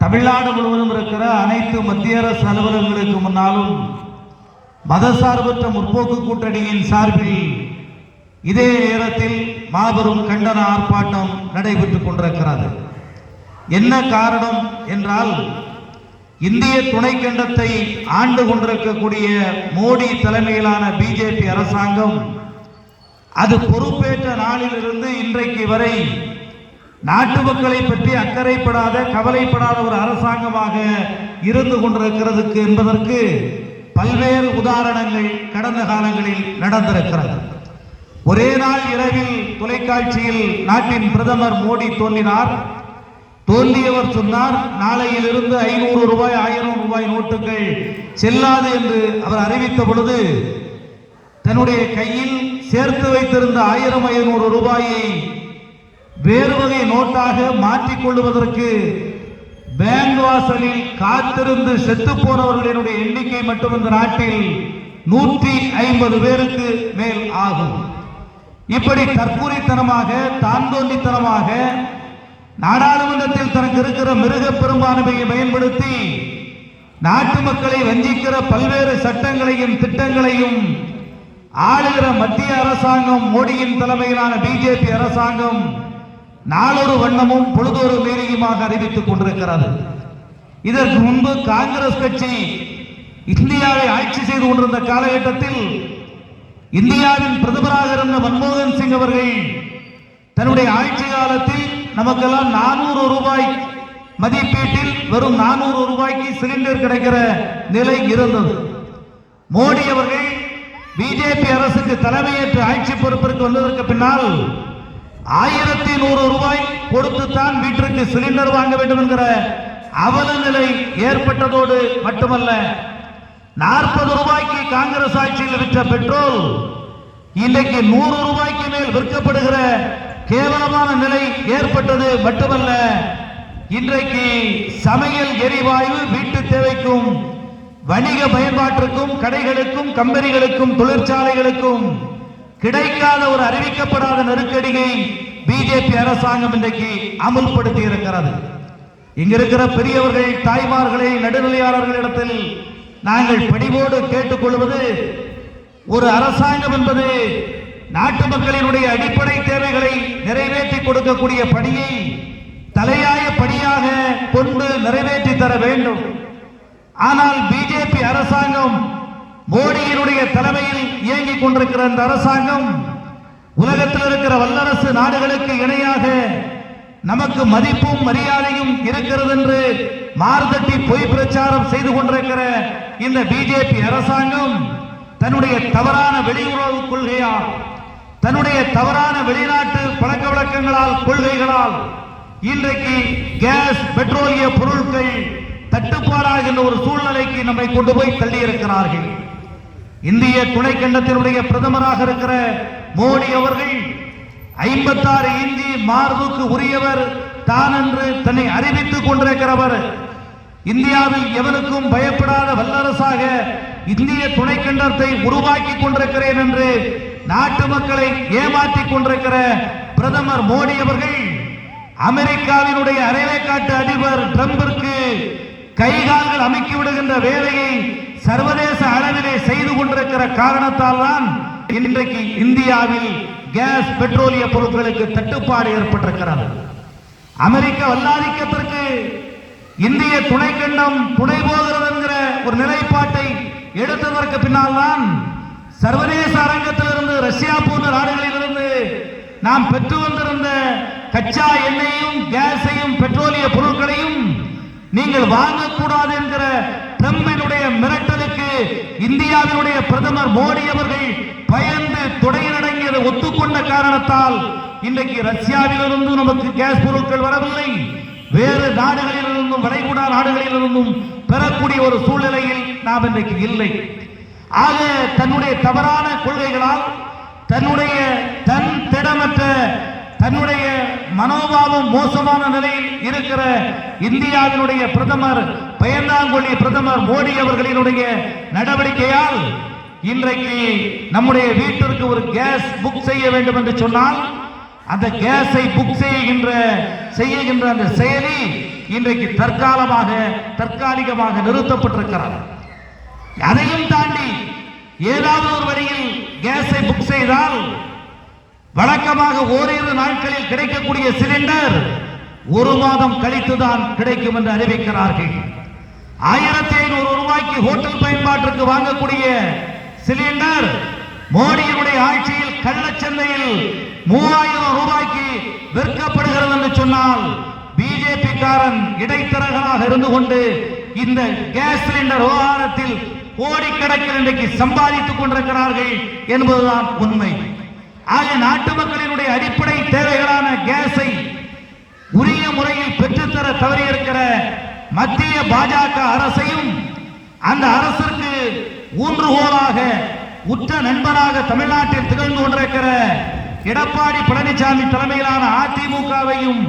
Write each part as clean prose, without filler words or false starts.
தமிழ்நாடு முழுவதும் இருக்கிற அனைத்து மத்திய அரசு அலுவலகங்களுக்கு முன்னாலும் மதசார்பற்ற முற்போக்கு கூட்டணியின் சார்பில் இதே நேரத்தில் மாபெரும் கண்டன ஆர்ப்பாட்டம் நடைபெற்றுக் கொண்டிருக்கிறது. என்ன காரணம் என்றால், இந்திய துணைக்கண்டத்தை ஆண்டு கொண்டிருக்கக்கூடிய மோடி தலைமையிலான பிஜேபி அரசாங்கம் அது பொறுப்பேற்ற நாளிலிருந்து இன்றைக்கு வரை நாட்டு மக்களை பற்றி அக்கறைப்படாத, கவலைப்படாத ஒரு அரசாங்கமாக இருந்து கொண்டிருக்கிறதுக்கு என்பதற்கு பல்வேறு உதாரணங்கள் கடந்த காலங்களில் நடந்திருக்கிறது. ஒரே நாள் இரவில் தொலைக்காட்சியில் நாட்டின் பிரதமர் மோடி தோன்றினார். தோன்றியவர் சொன்னார், நாளையிலிருந்து 500 ரூபாய் 1000 ரூபாய் நோட்டுகள் செல்லாது என்று அவர் அறிவித்த பொழுது தன்னுடைய கையில் சேர்த்து வைத்திருந்த 1000-500 ரூபாயை வேறு வகை நோட்டாக மாற்றிக்கொள்வதற்கு பேங்க் வாசலில் காத்திருந்து செத்து போனவர்களினுடைய எண்ணிக்கை மட்டும் இந்த நாட்டில் 150 பேருக்கு மேல் ஆகும். இப்படி தற்கூரித்தனமாக, தான் தோன்றித்தனமாக நாடாளுமன்றத்தில் தனக்கு இருக்கிற மிருக பெரும்பான்மையை பயன்படுத்தி நாட்டு மக்களை வஞ்சிக்கிற பல்வேறு சட்டங்களையும் திட்டங்களையும் ஆளுகிற மத்திய அரசாங்கம், மோடியின் தலைமையிலான பிஜேபி அரசாங்கம் நாளொரு வண்ணமும் பொழுதொரு மேனியுமாக அறிவித்துக் கொண்டிருக்கிறது. இதற்கு முன்பு காங்கிரஸ் கட்சி இந்தியாவை ஆட்சி செய்து கொண்டிருந்த காலகட்டத்தில் இந்தியாவின் பிரதமராக இருந்த மன்மோகன் சிங் அவர்கள் தன்னுடைய ஆட்சி காலத்தில் நமக்கெல்லாம் 400 ரூபாய் மதிப்பீட்டில் வெறும் 400 ரூபாய்க்கு சிலிண்டர் கிடைக்கிற நிலை இருந்தது. மோடி அவர்கள் பிஜேபி அரசுக்கு தலைமையேற்று ஆட்சி பொறுப்பிற்கு வந்ததற்கு பின்னால் 1100 ரூபாய் கொடுத்துத்தான் வீட்டிற்கு சிலிண்டர் வாங்க வேண்டும் என்கிற அவல நிலை ஏற்பட்டதோடு மட்டுமல்ல, 40 ரூபாய்க்கு காங்கிரஸ் ஆட்சியில் விற்ற பெட்ரோல் இன்றைக்கு 100 ரூபாய்க்கு மேல் விற்கப்படுகிற கேவலமான நிலை ஏற்பட்டது மட்டுமல்ல, இன்றைக்கு சமையல் எரிவாயு வீட்டு தேவைக்கும் வணிக பயன்பாட்டிற்கும் கடைகளுக்கும் கம்பெனிகளுக்கும் தொழிற்சாலைகளுக்கும் கிடைக்காத ஒரு அறிவிக்கப்படாத நெருக்கடியை பிஜேபி அரசாங்கம் இன்றைக்கு அமுல்படுத்தி இருக்கிறது. இங்க இருக்கிற பெரியவர்கள், தாய்மார்களை, நடுநிலையாளர்களிடத்தில் நாங்கள் பணிவோடு கேட்டுக்கொள்வது, ஒரு அரசாங்கம் என்பது நாட்டு மக்களினுடைய அடிப்படை தேவைகளை நிறைவேற்றி கொடுக்கக்கூடிய பணியை தலையாய பணியாக கொண்டு நிறைவேற்றி தர வேண்டும். ஆனால் பிஜேபி அரசாங்கம், மோடியினுடைய தலைமையில் இயங்கிக் கொண்டிருக்கிற இந்த அரசாங்கம் உலகத்தில் இருக்கிற வல்லரசு நாடுகளுக்கு இணையாக நமக்கு மதிப்பும் மரியாதையும் இருக்கிறது என்று மார்தட்டி பொய் பிரச்சாரம் செய்து கொண்டிருக்கிற இந்த பிஜேபி அரசாங்கம் தன்னுடைய தவறான வெளியுறவு கொள்கையால், தன்னுடைய தவறான வெளிநாட்டு பழக்க வழக்கங்களால், கொள்கைகளால் இன்றைக்கு கேஸ், பெட்ரோலிய பொருட்கள் தட்டுப்பாடாகின்ற ஒரு சூழ்நிலைக்கு நம்மை கொண்டு போய் தள்ளி இருக்கிறார்கள். இந்திய துணைக்கண்டத்தினுடைய பிரதமராக இருக்கிற மோடி அவர்கள் 56 இஞ்சி மார்புக்கு உரியவர் தான் என்று தன்னை அறிவித்துக் கொண்டிருக்கிறவர். இந்தியாவில் எவனுக்கும் பயப்படாத வல்லரசாக இந்திய துணைக்கண்டத்தை உருவாக்கி கொண்டிருக்கிறேன் என்று நாட்டு மக்களை ஏமாற்றிக் கொண்டிருக்கிற பிரதமர் மோடி அவர்கள் அமெரிக்காவினுடைய அரைவேக்காட்டு அதிபர் டிரம்பிற்கு கைகால்கள் அமைக்கி விடுகின்ற வேலையை சர்வதேச அளவிலே செய்து கொண்டிருக்கிற காரணத்தால் தான் இன்றைக்கு இந்தியாவில் கேஸ், பெட்ரோலிய பொருட்களுக்கு தட்டுப்பாடு ஏற்பட்டிருக்கிறது. அமெரிக்க வல்லாதிக்கத்திற்கு இந்திய துணைக்கண்டம் துணை போகிறது என்கிற ஒரு நிலைப்பாட்டை எடுத்ததற்கு பின்னால் தான் சர்வதேச அரங்கத்திலிருந்து, ரஷ்யா போன்ற நாடுகளிலிருந்து நாம் பெற்று வந்திருந்த கச்சா எண்ணெயையும், கேஸையும், பெட்ரோலிய பொருட்களையும் நீங்கள் வாங்கக்கூடாது என்கிற ட்ரம்பினுடைய மிரட்டலுக்கு இந்தியாவினுடைய பிரதமர் மோடி அவர்கள் பயந்து தொடையிலடங்கியதை ஒத்துக்கொண்ட காரணத்தால் இன்றைக்கு ரஷ்யாவிலிருந்து நமக்கு கேஸ் பொருட்கள் வரவில்லை. வேறு நாடுகளிலிருந்தும், வளைகுடா நாடுகளிலிருந்தும் பெறக்கூடிய ஒரு சூழ்நிலையில் நாம் இன்றைக்கு இல்லை. ஆக தன்னுடைய தவறான கொள்கைகளால், தன்னுடைய தன் திடமற்ற, தன்னுடைய மனோபாவம் மோசமான நிலையில் இருக்கிற இந்தியாவினுடைய பிரதமர், பயந்தாங்கொள்ளி பிரதமர் மோடி அவர்களினுடைய நடவடிக்கையால் இன்றைக்கு நம்முடைய வீட்டிற்கு ஒரு கேஸ் புக் செய்ய வேண்டும் என்று சொன்னால் அந்த கேஸை புக் செய்கின்ற அந்த செயலி இன்றைக்கு தற்காலிகமாக நிறுத்தப்பட்டிருக்கிறது. அதையும் தாண்டி ஏதாவது ஒரு வழியில் கேஸை புக் செய்தால் வழக்கமாக ஓரிரு நாட்களில் கிடைக்கக்கூடிய சிலிண்டர் 1 மாதம் கழித்துதான் கிடைக்கும் என்று அறிவிக்கிறார்கள். 1500 ரூபாய்க்கு ஹோட்டல் பயன்பாட்டிற்கு வாங்கக்கூடிய சிலிண்டர் மோடியினுடைய ஆட்சியில் கள்ளச்சந்தையில் 3000 ரூபாய்க்கு விற்கப்படுகிறது என்று சொன்னால் பிஜேபி காரன் இடைத்தரகராக இருந்து கொண்டு இந்த கேஸ் சிலிண்டர் விவகாரத்தில் கோடிக்கணக்கில் இன்றைக்கு சம்பாதித்துக் கொண்டிருக்கிறார்கள் என்பதுதான் உண்மை. ஆக நாட்டு மக்களினுடைய அடிப்படை தேவைகளான கேஸை உரிய முறையில் பெற்றுத்தர தவறியிருக்கிற மத்திய பாஜக அரசையும் அந்த அரசிற்கு ஊன்றுகோலாக உற்ற நண்பனாக தமிழ்நாட்டில் திகழ்ந்து கொண்டிருக்கிற எடப்பாடி பழனிசாமி தலைமையிலான அதிமுகவையும்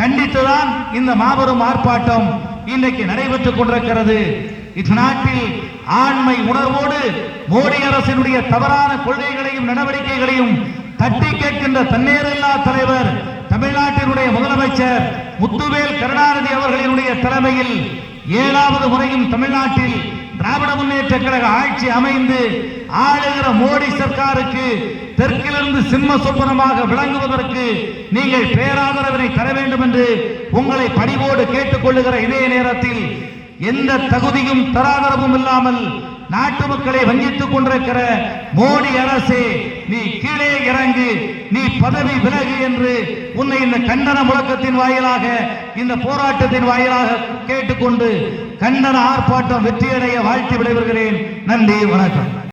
கண்டித்துதான் இந்த மாபெரும் ஆர்ப்பாட்டம் இன்றைக்கு நடைபெற்றுக் கொண்டிருக்கிறது. இந்நாட்டில் ஆண்மை உணர்வோடு மோடி அரசினுடைய தவறான கொள்கைகளையும் நடவடிக்கைகளையும் தட்டி கேட்கின்ற தன்னேரில்லா தலைவர் தமிழ்நாட்டினுடைய முதலமைச்சர் முத்துவேல் கருணாநிதி அவர்களினுடைய தலைமையில் 7வது முறையும் தமிழ்நாட்டில் திராவிட முன்னேற்ற கழக ஆட்சி அமைந்து ஆளுகிற மோடி சர்க்காருக்கு தெற்கிலிருந்து சிம்ம சொப்பனமாக விளங்குவதற்கு நீங்கள் பேராதரவினை தர வேண்டும் என்று உங்களை பணிவோடு கேட்டுக் கொள்ளுகிற இதே நேரத்தில் எந்த தகுதியும் தராதரவும் இல்லாமல் நாட்டு மக்களை வஞ்சித்துக் கொண்டிருக்கிற மோடி அரசே, நீ கீழே இறங்கு, நீ பதவி விலகு என்று உன்னை இந்த கண்டன முழக்கத்தின் வாயிலாக இந்த போராட்டத்தின் வாயிலாக கேட்டுக்கொண்டு கண்டன ஆர்ப்பாட்டம் வெற்றியடைய வாழ்த்தி விடைபெறுகிறேன். நன்றி, வணக்கம்.